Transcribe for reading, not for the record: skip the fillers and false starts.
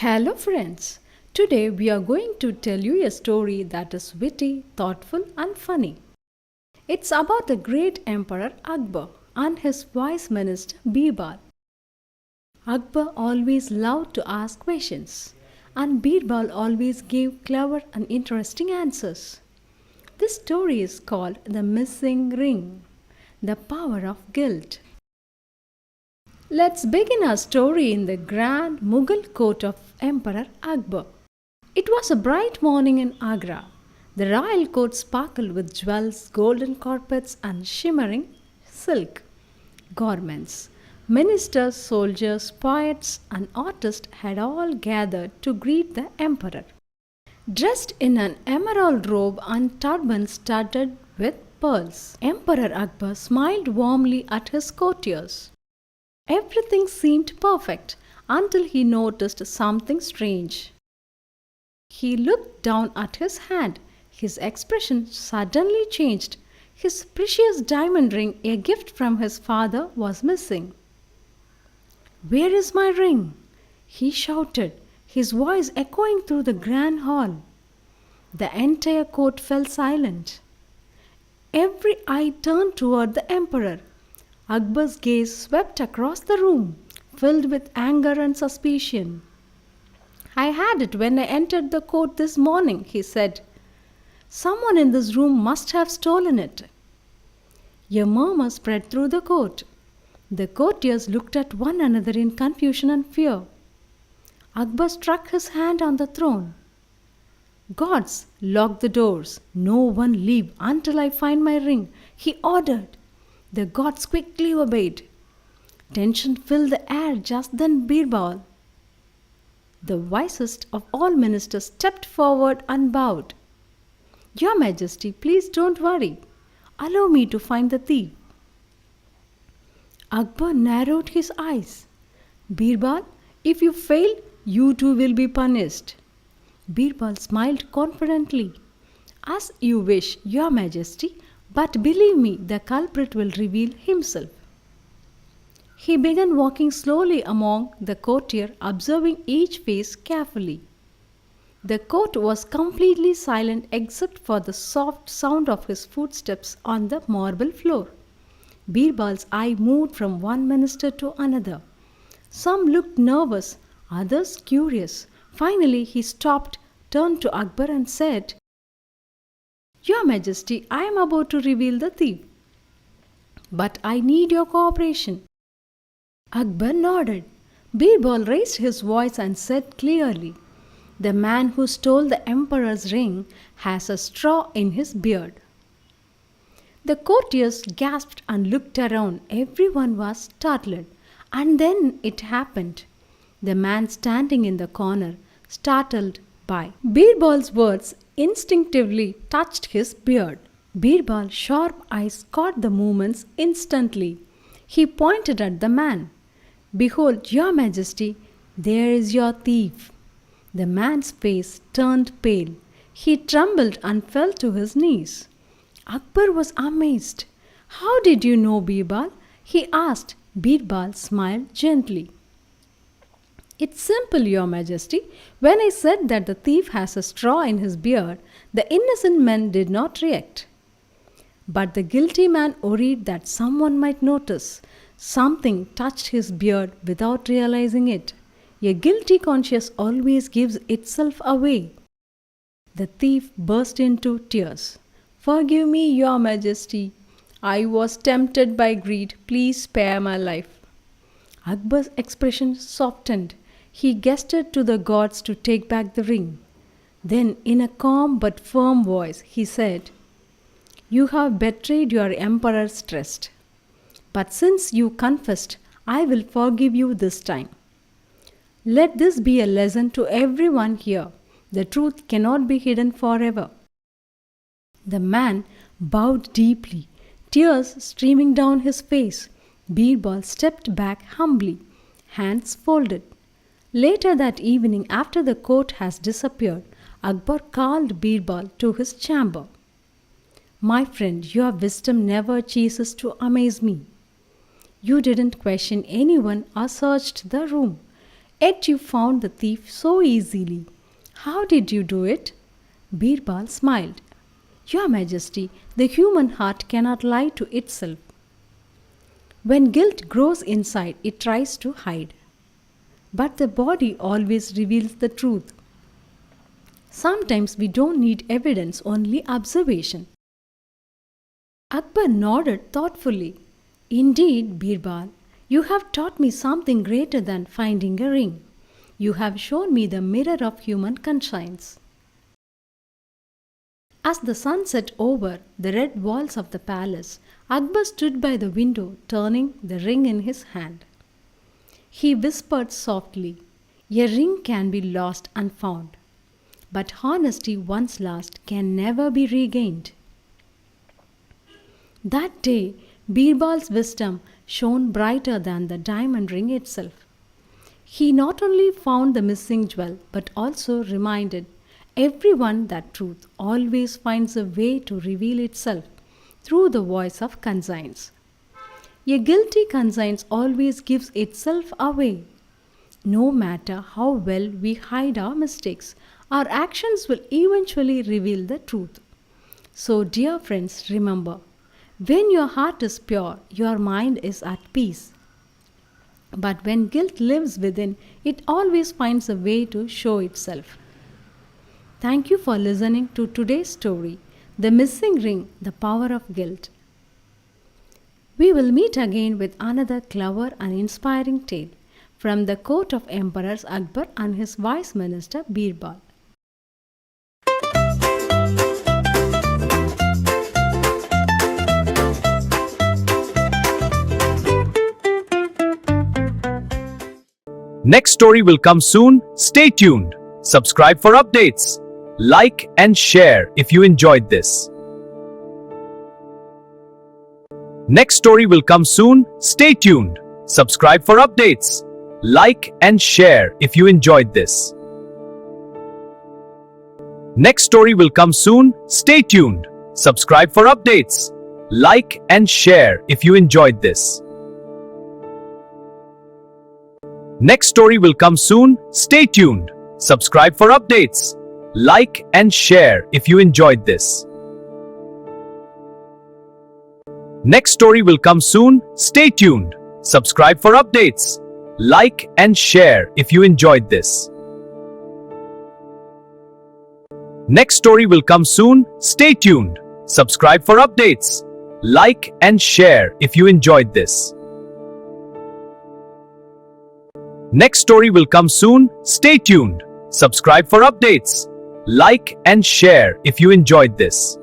Hello, friends. Today we are going to tell you a story that is witty, thoughtful, and funny. It's about the great Emperor Akbar and his wise minister Birbal. Akbar always loved to ask questions, and Birbal always gave clever and interesting answers. This story is called The Missing Ring, the Power of Guilt. Let's begin our story in the grand Mughal court of Emperor Akbar. It was a bright morning in Agra. The royal court sparkled with jewels, golden carpets, and shimmering silk garments. Ministers, soldiers, poets, and artists had all gathered to greet the emperor. Dressed in an emerald robe and turban studded with pearls, Emperor Akbar smiled warmly at his courtiers. Everything seemed perfect until he noticed something strange. He looked down at his hand. His expression suddenly changed. His precious diamond ring, a gift from his father, was missing. "Where is my ring?" he shouted, his voice echoing through the grand hall. The entire court fell silent. Every eye turned toward the emperor. Akbar's gaze swept across the room, filled with anger and suspicion. "I had it when I entered the court this morning," he said. "Someone in this room must have stolen it." A murmur spread through the court. The courtiers looked at one another in confusion and fear. Akbar struck his hand on the throne. "Guards, lock the doors. No one leave until I find my ring," he ordered. The guards quickly obeyed. Tension filled the air. Just then Birbal, the wisest of all ministers, stepped forward and bowed. "Your Majesty, please don't worry. Allow me to find the thief." Akbar narrowed his eyes. "Birbal, if you fail, you too will be punished." Birbal smiled confidently. "As you wish, Your Majesty, but believe me, the culprit will reveal himself." He began walking slowly among the courtiers, observing each face carefully. The court was completely silent except for the soft sound of his footsteps on the marble floor. Birbal's eye moved from one minister to another. Some looked nervous, others curious. Finally, he stopped, turned to Akbar, and said, "Your Majesty, I am about to reveal the thief, but I need your cooperation." Akbar nodded. Birbal raised his voice and said clearly, "The man who stole the emperor's ring has a straw in his beard." The courtiers gasped and looked around. Everyone was startled. And then it happened. The man standing in the corner, startled by Birbal's words, instinctively touched his beard. Birbal's sharp eyes caught the movements instantly. He pointed at the man. "Behold, Your Majesty, there is your thief." The man's face turned pale. He trembled and fell to his knees. Akbar was amazed. "How did you know, Birbal?" he asked. Birbal smiled gently. "It's simple, Your Majesty. When I said that the thief has a straw in his beard, the innocent men did not react. But the guilty man worried that someone might notice. Something touched his beard without realizing it. A guilty conscience always gives itself away." The thief burst into tears. "Forgive me, Your Majesty. I was tempted by greed. Please spare my life." Akbar's expression softened. He gestured to the guards to take back the ring. Then, in a calm but firm voice, he said, "You have betrayed your emperor's trust. But since you confessed, I will forgive you this time. Let this be a lesson to everyone here. The truth cannot be hidden forever." The man bowed deeply, tears streaming down his face. Birbal stepped back humbly, hands folded. Later that evening, after the court has disappeared, Akbar called Birbal to his chamber. "My friend, your wisdom never ceases to amaze me. You didn't question anyone or searched the room. Yet you found the thief so easily. How did you do it? Birbal smiled. Your Majesty, the human heart cannot lie to itself. When guilt grows inside, it tries to hide. But the body always reveals the truth. Sometimes we don't need evidence, only observation. Akbar nodded thoughtfully. Indeed, Birbal, you have taught me something greater than finding a ring. You have shown me the mirror of human conscience. As the sun set over the red walls of the palace, Akbar stood by the window, turning the ring in his hand. He whispered softly, "A ring can be lost and found, but honesty once lost can never be regained." That day, Birbal's wisdom shone brighter than the diamond ring itself. He not only found the missing jewel but also reminded everyone that truth always finds a way to reveal itself through the voice of conscience. A guilty conscience always gives itself away. No matter how well we hide our mistakes, our actions will eventually reveal the truth. So, dear friends, remember, when your heart is pure, your mind is at peace. But when guilt lives within, it always finds a way to show itself. Thank you for listening to today's story, The Missing Ring, The Power of Guilt. We will meet again with another clever and inspiring tale from the court of Emperors Akbar and his wise minister Birbal. Next story will come soon. Stay tuned. Subscribe for updates. Like and share if you enjoyed this. Next story will come soon. Stay tuned. Subscribe for updates. Like and share if you enjoyed this. Next story will come soon. Stay tuned. Subscribe for updates. Like and share if you enjoyed this. Next story will come soon. Stay tuned. Subscribe for updates. Like and share if you enjoyed this. Next story will come soon. Stay tuned. Subscribe for updates. Like and share if you enjoyed this. Next story will come soon. Stay tuned. Subscribe for updates. Like and share if you enjoyed this. Next story will come soon. Stay tuned. Subscribe for updates. Like and share if you enjoyed this.